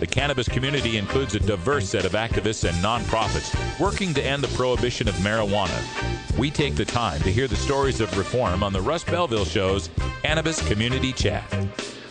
The cannabis community includes a diverse set of activists and nonprofits working to end the prohibition of marijuana. We take the time to hear the stories of reform on the Russ Belville Show's Cannabis Community Chat.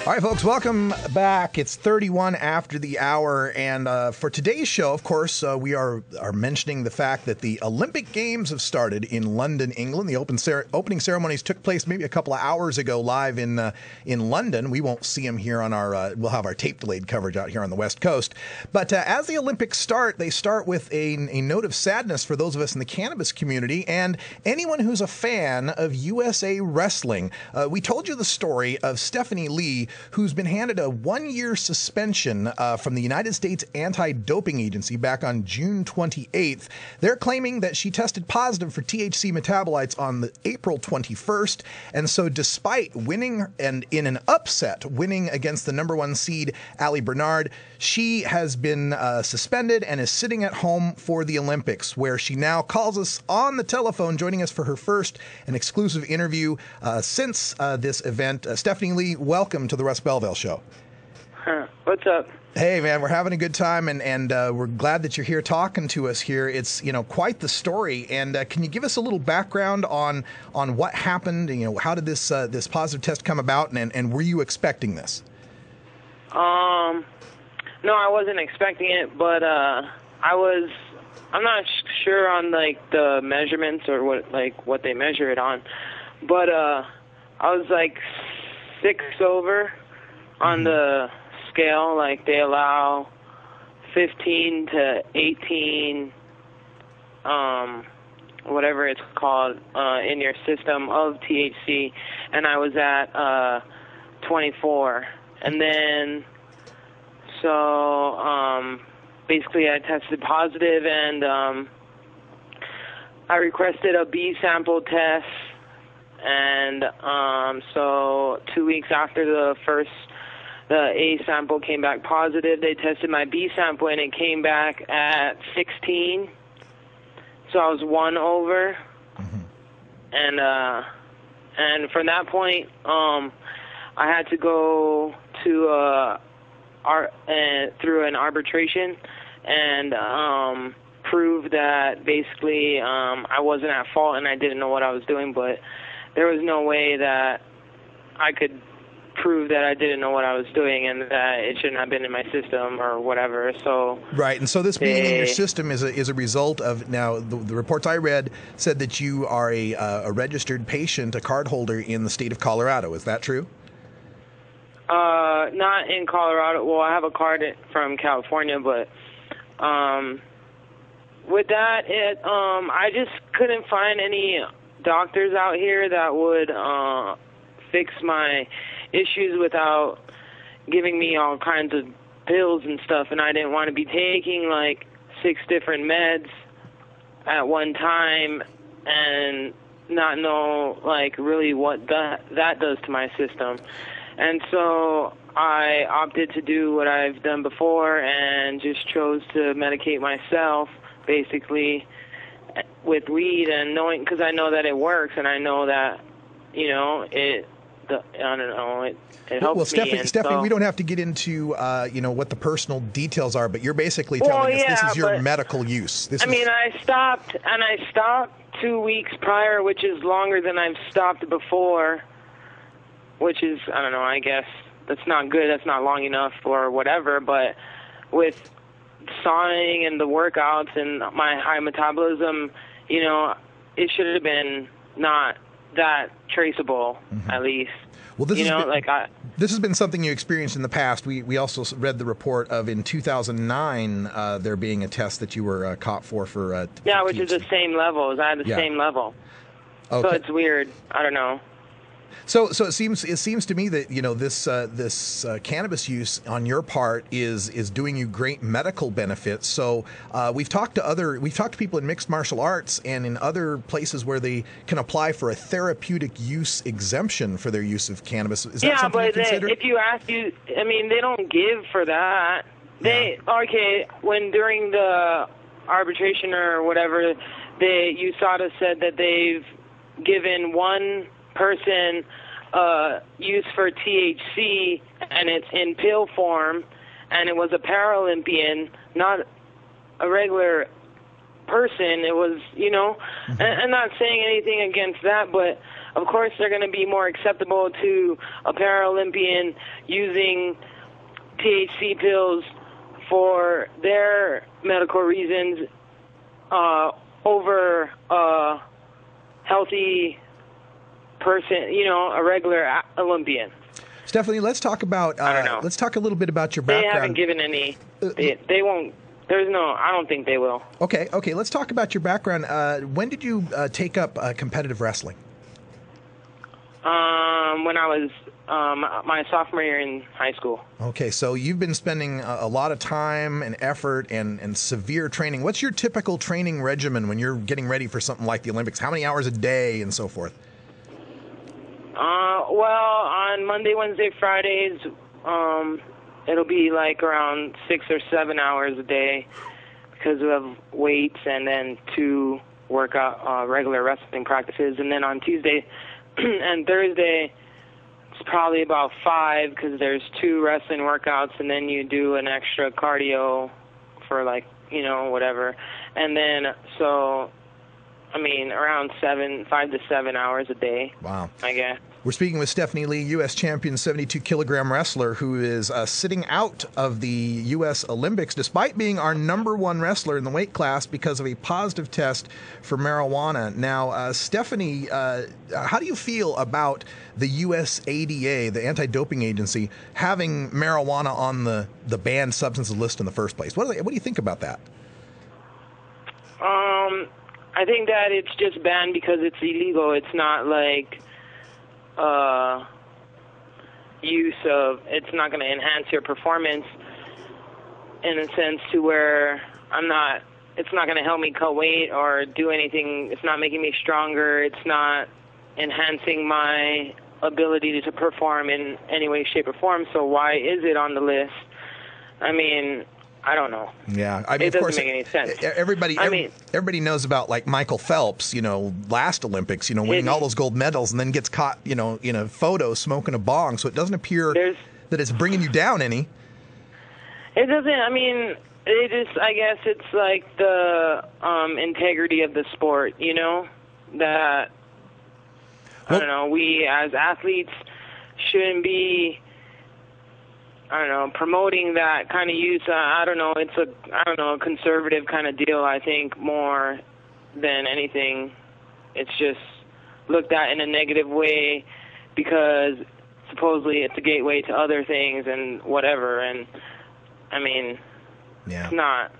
All right, folks, welcome back. It's 31 after the hour, and for today's show, of course, we are mentioning the fact that the Olympic Games have started in London, England. The opening ceremonies took place maybe a couple of hours ago live in London. We won't see them here on our, we'll have our tape-delayed coverage out here on the West Coast. But as the Olympics start, they start with a note of sadness for those of us in the cannabis community and anyone who's a fan of USA Wrestling. We told you the story of Stephany Lee, who's been handed a one-year suspension from the United States Anti-Doping Agency back on June 28th. They're claiming that she tested positive for THC metabolites on April 21st. And so despite winning, and in an upset, winning against the number one seed, Ali Bernard, she has been suspended and is sitting at home for the Olympics, where she now calls us on the telephone, joining us for her first and exclusive interview since this event. Stephany Lee, welcome to the Russ Belville Show. What's up? Hey, man, we're having a good time, and we're glad that you're here talking to us here. It's, quite the story. And can you give us a little background on what happened? How did this positive test come about, and were you expecting this? No, I wasn't expecting it, but I'm not sure on the measurements or what they measure it on, but I was 6 over on the scale. They allow 15 to 18, whatever it's called, in your system of THC, and I was at 24. And then, so basically I tested positive, and I requested a B sample test. And so 2 weeks after the A sample came back positive, they tested my B sample, and it came back at 16. So I was 1 over. Mm-hmm. And from that point, I had to go to through an arbitration and prove that basically I wasn't at fault and I didn't know what I was doing, but there was no way that I could prove that I didn't know what I was doing and that it shouldn't have been in my system or whatever. So right, and so this being in your system is a result of, now the reports I read said that you are a registered patient, a card holder in the state of Colorado. Is that true? Not in Colorado. Well, I have a card from California, but with that, I just couldn't find any doctors out here that would fix my issues without giving me all kinds of pills and stuff, and I didn't want to be taking 6 different meds at one time and not know really what that does to my system. And so I opted to do what I've done before and just chose to medicate myself basically with weed, and knowing, because I know that it works, and I know that it helps me. Stephany, we don't have to get into what the personal details are, but you're basically telling us this is your medical use. I stopped 2 weeks prior, which is longer than I've stopped before, which is, I don't know, I guess that's not good, that's not long enough or whatever, but with sawing and the workouts and my high metabolism, it should have been not that traceable, mm-hmm. at least. Well, this has been something you experienced in the past. We also read the report of in 2009 there being a test that you were caught for which is the same level. I had the same level. Okay. So it's weird. I don't know. So it seems to me that this cannabis use on your part is doing you great medical benefits. So we've talked to people in mixed martial arts and in other places where they can apply for a therapeutic use exemption for their use of cannabis. Is that something you consider? If you ask they don't give for that. When during the arbitration or whatever, USADA said that they've given one person use for THC, and it's in pill form, and it was a Paralympian, not a regular person. It was, you know, and I'm not saying anything against that, but of course they're going to be more acceptable to a Paralympian using THC pills for their medical reasons over a healthy person, you know, a regular Olympian. Stephany, let's talk about. I don't know. Let's talk a little bit about your background. They haven't given any. They won't. There's no. I don't think they will. Okay. Let's talk about your background. When did you take up competitive wrestling? When I was my sophomore year in high school. Okay, so you've been spending a lot of time and effort and severe training. What's your typical training regimen when you're getting ready for something like the Olympics? How many hours a day and so forth? Well, on Monday, Wednesday, Fridays, it'll be like around 6 or 7 hours a day because we have weights and then 2 workout regular wrestling practices. And then on Tuesday and Thursday, it's probably about 5 because there's 2 wrestling workouts, and then you do an extra cardio for, like, you know, whatever. And then, so, I mean, around 5 to 7 hours a day. Wow. I guess. We're speaking with Stephany Lee, U.S. champion 72-kilogram wrestler, who is sitting out of the U.S. Olympics despite being our #1 wrestler in the weight class because of a positive test for marijuana. Now, Stephany, how do you feel about the U.S. ADA, the anti-doping agency, having marijuana on the banned substances list in the first place? What do you think about that? I think that it's just banned because it's illegal. It's not like use of, it's not going to enhance your performance in a sense to where it's not going to help me cut weight or do anything. It's not making me stronger. It's not enhancing my ability to perform in any way, shape, or form. So why is it on the list? I mean, I don't know. Yeah, I mean, it doesn't make any sense. Everybody knows about, like, Michael Phelps, you know, last Olympics, you know, winning all those gold medals and then gets caught, you know, in a photo smoking a bong. So it doesn't appear that it's bringing you down any. It doesn't. I mean, I guess it's like the integrity of the sport, you know, that, I don't know, we as athletes shouldn't be, I don't know, promoting that kind of use. I don't know. It's a conservative kind of deal, I think, more than anything. It's just looked at in a negative way because supposedly it's a gateway to other things and whatever. And, I mean, it's not.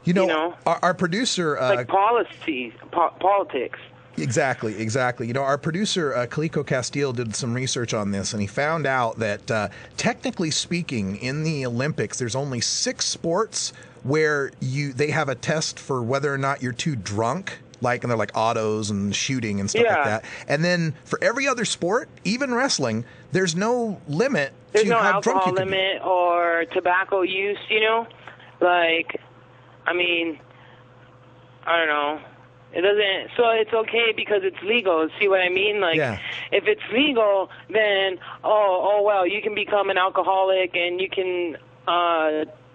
You know? Our producer... like politics. Exactly. You know, our producer, Calico Castile, did some research on this, and he found out that, technically speaking, in the Olympics, there's only 6 sports where they have a test for whether or not you're too drunk, and they're like autos and shooting and stuff like that. And then for every other sport, even wrestling, there's no limit to how alcohol drunk you can limit or tobacco use, you know? Like, I mean, I don't know. It doesn't, so it's okay because it's legal. See what I mean? Like, if it's legal, then, well, you can become an alcoholic and you can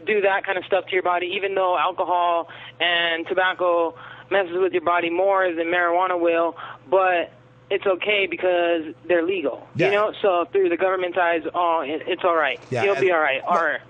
do that kind of stuff to your body, even though alcohol and tobacco messes with your body more than marijuana will, but it's okay because they're legal, you know? So through the government's eyes, it's all right. You'll be all right.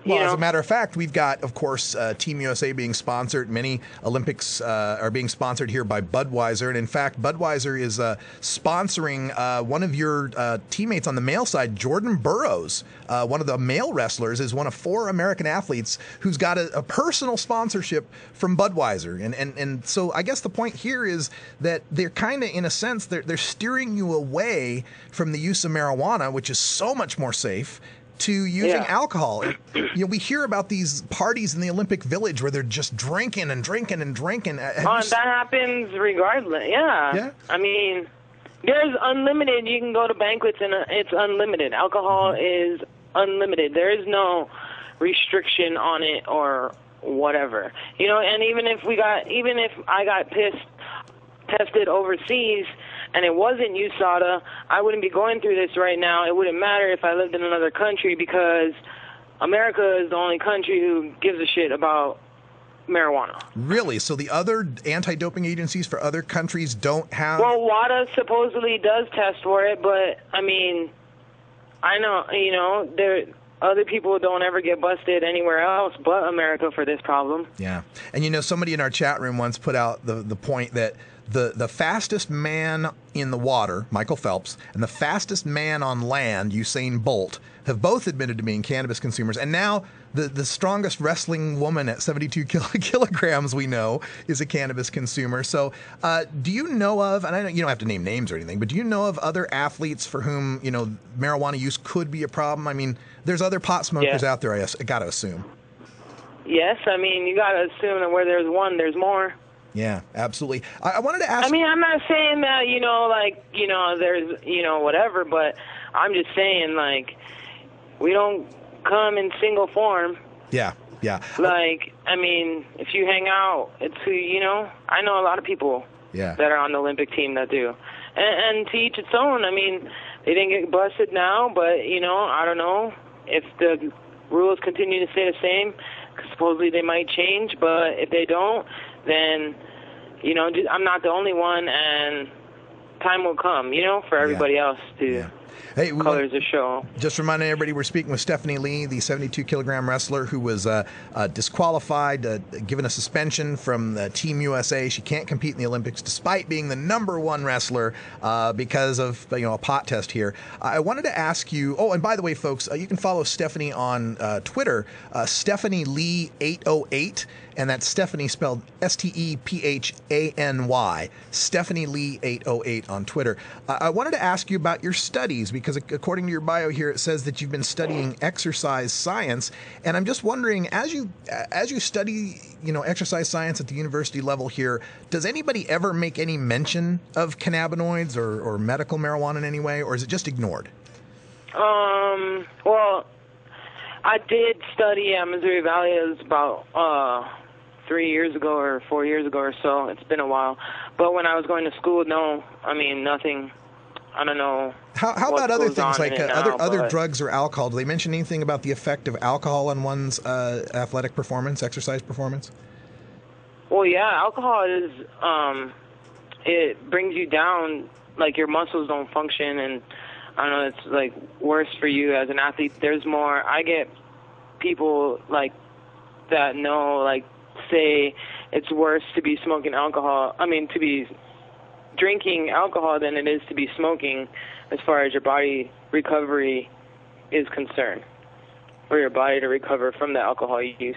As a matter of fact, we've got, of course, Team USA being sponsored. Many Olympics are being sponsored here by Budweiser. And in fact, Budweiser is sponsoring one of your teammates on the male side, Jordan Burroughs. One of the male wrestlers is one of 4 American athletes who's got a personal sponsorship from Budweiser. And so I guess the point here is that they're kind of, in a sense, they're steering you away from the use of marijuana, which is so much more safe, to using alcohol. And, you know, we hear about these parties in the Olympic Village where they're just drinking and drinking and drinking. That happens regardless. Yeah. I mean, there's unlimited. You can go to banquets and it's unlimited. Alcohol is unlimited. There is no restriction on it or whatever. You know, and even if I got tested overseas and it wasn't USADA, I wouldn't be going through this right now. It wouldn't matter if I lived in another country because America is the only country who gives a shit about marijuana. Really? So the other anti-doping agencies for other countries don't have... Well, WADA supposedly does test for it, but, I mean, I know, other people don't ever get busted anywhere else but America for this problem. Yeah. And, somebody in our chat room once put out the point that the fastest man in the water, Michael Phelps, and the fastest man on land, Usain Bolt, have both admitted to being cannabis consumers. And now the strongest wrestling woman at 72 kilograms we know is a cannabis consumer. So do you know of, and I know you don't have to name names or anything, but do you know of other athletes for whom, marijuana use could be a problem? I mean, there's other pot smokers out there, I got to assume. Yes, I mean, you got to assume that where there's one, there's more. Yeah, absolutely. I wanted to ask... I mean, I'm not saying that, there's, whatever, but I'm just saying, we don't come in single form. Yeah. Like, I mean, if you hang out, it's who, I know a lot of people that are on the Olympic team that do. And to each its own. I mean, they didn't get busted now, but, I don't know if the rules continue to stay the same. Supposedly they might change, but if they don't, then, I'm not the only one, and time will come, for everybody else to colors the show. Just reminding everybody, we're speaking with Stephany Lee, the 72-kilogram wrestler who was disqualified, given a suspension from the Team USA. She can't compete in the Olympics despite being the #1 wrestler because of a pot test here. I wanted to ask you, and by the way, folks, you can follow Stephany on Twitter, Stephany Lee 808. And that's Stephany spelled Stephany, Stephany Lee 808 on Twitter. I wanted to ask you about your studies because according to your bio here, it says that you've been studying exercise science. And I'm just wondering, as you study, exercise science at the university level here, does anybody ever make any mention of cannabinoids or medical marijuana in any way, or is it just ignored? Well, I did study at Missouri Valley. It was about 3 years ago or 4 years ago or so. It's been a while. But when I was going to school, no. I mean, nothing. I don't know. How about other things like other drugs or alcohol? Do they mention anything about the effect of alcohol on one's athletic performance, exercise performance? Well, yeah, alcohol is, it brings you down, like your muscles don't function, and I don't know, it's like worse for you as an athlete. There's more, I get people like that know, like, say it's worse to be smoking alcohol, to be drinking alcohol than it is to be smoking as far as your body recovery is concerned, for your body to recover from the alcohol use.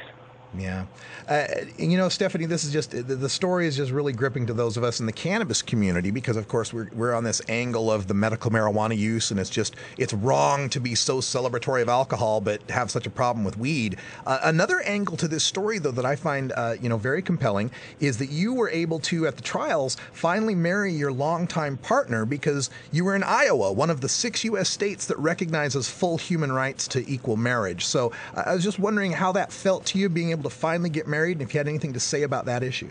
Yeah. Stephany, this is just, the story is just really gripping to those of us in the cannabis community because, of course, we're on this angle of the medical marijuana use, and it's wrong to be so celebratory of alcohol but have such a problem with weed. Another angle to this story, though, that I find, very compelling is that you were able to, at the trials, finally marry your longtime partner because you were in Iowa, one of the 6 U.S. states that recognizes full human rights to equal marriage. So I was just wondering how that felt to you, being able to finally get married, and if you had anything to say about that issue.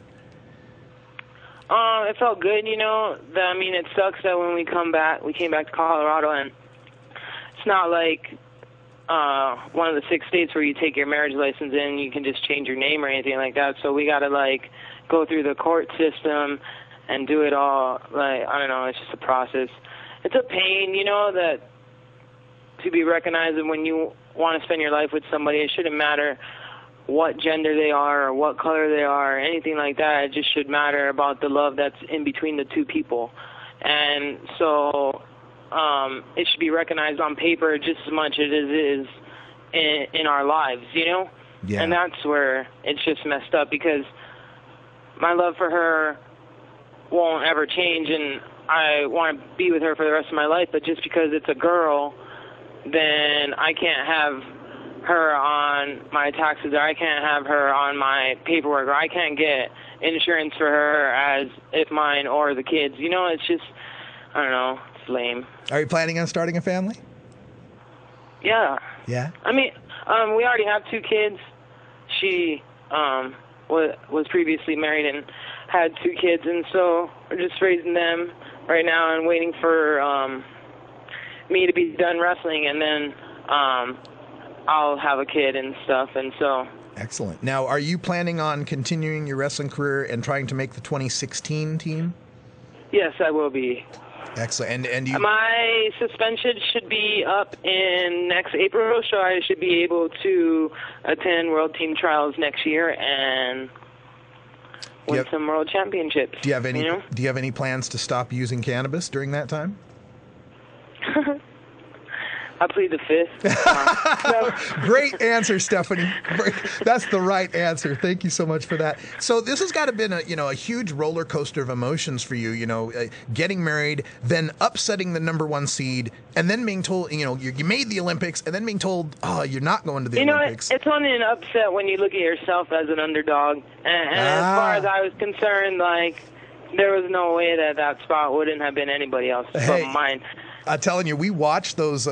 It felt good, it sucks that when we came back to Colorado, and it's not like one of the 6 states where you take your marriage license in, you can just change your name or anything like that. So we got to go through the court system and do it all. I don't know, it's just a process. It's a pain, that to be recognized when you want to spend your life with somebody, it shouldn't matter what gender they are or what color they are or anything like that. It just should matter about the love that's in between the two people. And so it should be recognized on paper just as much as it is in our lives, Yeah. And that's where it's just messed up because my love for her won't ever change, and I want to be with her for the rest of my life, but just because it's a girl, then I can't have her on my taxes, or I can't have her on my paperwork, or I can't get insurance for her as if mine or the kids. It's just, I don't know, it's lame. Are you planning on starting a family? Yeah. Yeah? We already have 2 kids. She was previously married and had 2 kids, and so we're just raising them right now and waiting for me to be done wrestling, and then I'll have a kid and stuff, and so. Excellent. Now, are you planning on continuing your wrestling career and trying to make the 2016 team? Yes, I will be. Excellent. And you... My suspension should be up in next April, so I should be able to attend World Team Trials next year and win some world championships. Do you have any? Do you have any plans to stop using cannabis during that time? I plead the fifth. Great answer, Stephany. That's the right answer. Thank you so much for that. So this has got to have been a huge roller coaster of emotions for you. Getting married, then upsetting the number 1 seed, and then being told, you made the Olympics, and then being told, oh, you're not going to the Olympics. It's only an upset when you look at yourself as an underdog. And as far as I was concerned, like, there was no way that spot wouldn't have been anybody else but mine. I'm telling you, we watched those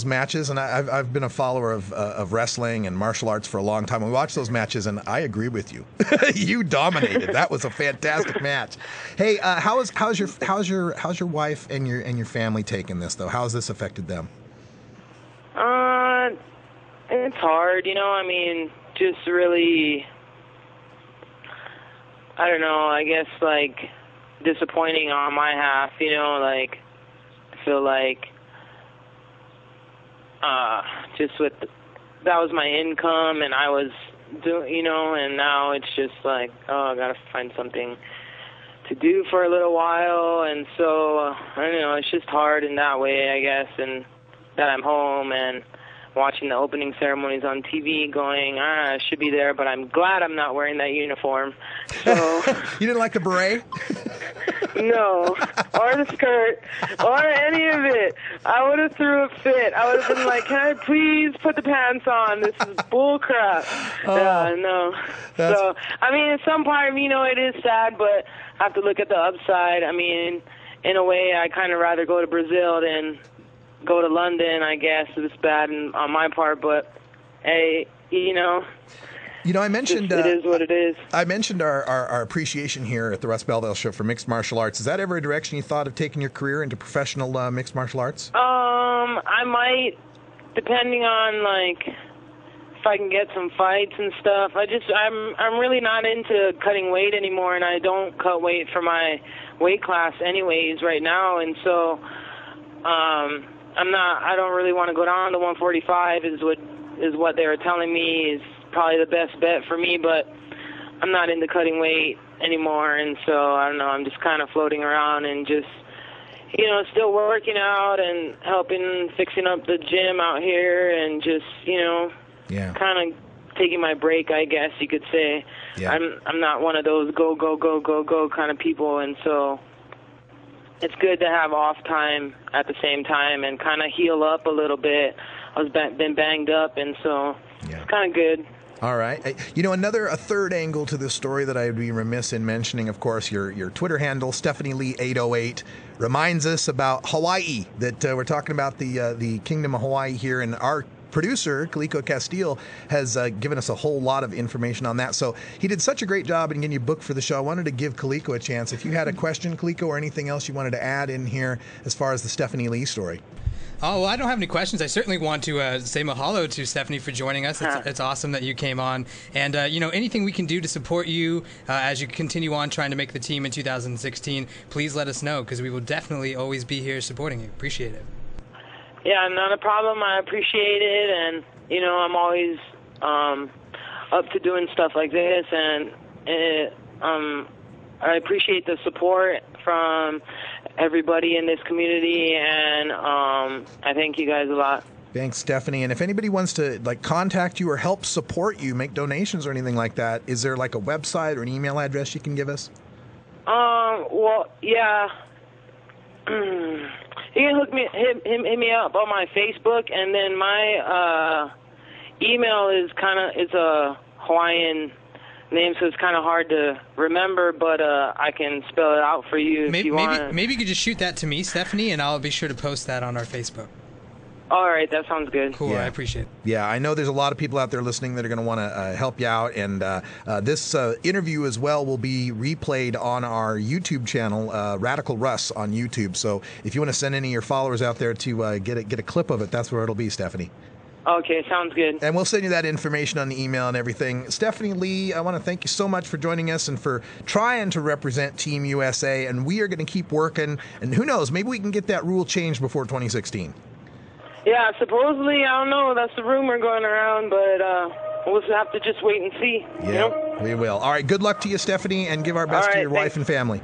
matches, and I've been a follower of wrestling and martial arts for a long time. We watched those matches, and I agree with you. You dominated. That was a fantastic match. Hey, how's your wife and your family taking this though? How has this affected them? It's hard, I mean, just really, I don't know. I guess like disappointing on my half, like. Feel like just with that was my income, and I was doing, and now it's just like, oh, I gotta find something to do for a little while, and so I don't know, it's just hard in that way, I guess, and that I'm home and watching the opening ceremonies on TV going, I should be there, but I'm glad I'm not wearing that uniform. So you didn't like the beret? No, or the skirt, or any of it. I would have threw a fit. I would have been like, can I please put the pants on? This is bull crap. No. So, I mean, in some part of me, it is sad, but I have to look at the upside. I mean, in a way, I kind of rather go to Brazil than go to London, I guess. It's bad on my part, but, hey, I mentioned it is what it is. I mentioned our appreciation here at the Russ Belville Show for mixed martial arts. Is that ever a direction you thought of taking your career into professional mixed martial arts? I might, depending on like if I can get some fights and stuff. I'm really not into cutting weight anymore, and I don't cut weight for my weight class anyways right now, and so I don't really want to go down to 145 is what they were telling me is probably the best bet for me, but I'm not into cutting weight anymore, and so I don't know, I'm just kind of floating around and just, still working out and helping fixing up the gym out here and just, kind of taking my break, I guess you could say. Yeah. I'm not one of those go kind of people, and so it's good to have off time at the same time and kind of heal up a little bit. I was been banged up, and so it's kind of good. All right. A third angle to this story that I would be remiss in mentioning, of course, your Twitter handle, Stephany Lee 808, reminds us about Hawaii, that we're talking about the Kingdom of Hawaii here, and our producer, Kaliko Castile, has given us a whole lot of information on that. So he did such a great job in getting you booked for the show. I wanted to give Kaliko a chance. If you had a question, Kaliko, or anything else you wanted to add in here as far as the Stephany Lee story. Oh, well, I don't have any questions. I certainly want to say mahalo to Stephany for joining us. It's awesome that you came on. And, anything we can do to support you as you continue on trying to make the team in 2016, please let us know, because we will definitely always be here supporting you. Appreciate it. Yeah, not a problem. I appreciate it. And, I'm always up to doing stuff like this. And I appreciate the support from everybody in this community, and I thank you guys a lot. Thanks, Stephany. And if anybody wants to contact you or help support you, make donations or anything like that, is there a website or an email address you can give us? Well, yeah. You can hit me up on my Facebook, and then my email is it's a Hawaiian name, so it's kind of hard to remember, but I can spell it out for you if you want. Maybe you could just shoot that to me, Stephany, and I'll be sure to post that on our Facebook. All right, that sounds good. Cool, yeah. I appreciate it. Yeah, I know there's a lot of people out there listening that are going to want to help you out, and this interview as well will be replayed on our YouTube channel, Radical Russ on YouTube. So if you want to send any of your followers out there to get a clip of it, that's where it'll be, Stephany. Okay, sounds good. And we'll send you that information on the email and everything. Stephany Lee, I want to thank you so much for joining us and for trying to represent Team USA. And we are going to keep working. And who knows, maybe we can get that rule changed before 2016. Yeah, supposedly, I don't know. That's the rumor going around, but we'll have to just wait and see. Yeah, you know? We will. All right, good luck to you, Stephany, and give our best to your wife and family.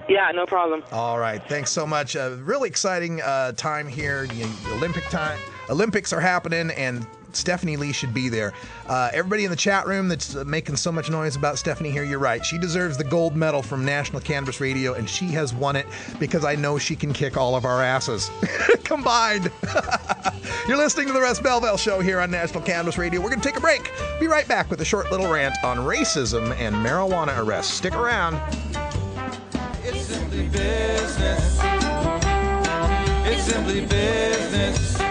Yeah, no problem. All right, thanks so much. Really exciting time here. Olympics are happening, and Stephany Lee should be there. Everybody in the chat room that's making so much noise about Stephany here, you're right. She deserves the gold medal from National Cannabis Radio, and she has won it because I know she can kick all of our asses combined. You're listening to the Russ Belville Show here on National Cannabis Radio. We're going to take a break. Be right back with a short little rant on racism and marijuana arrests. Stick around. It's simply business. It's simply business.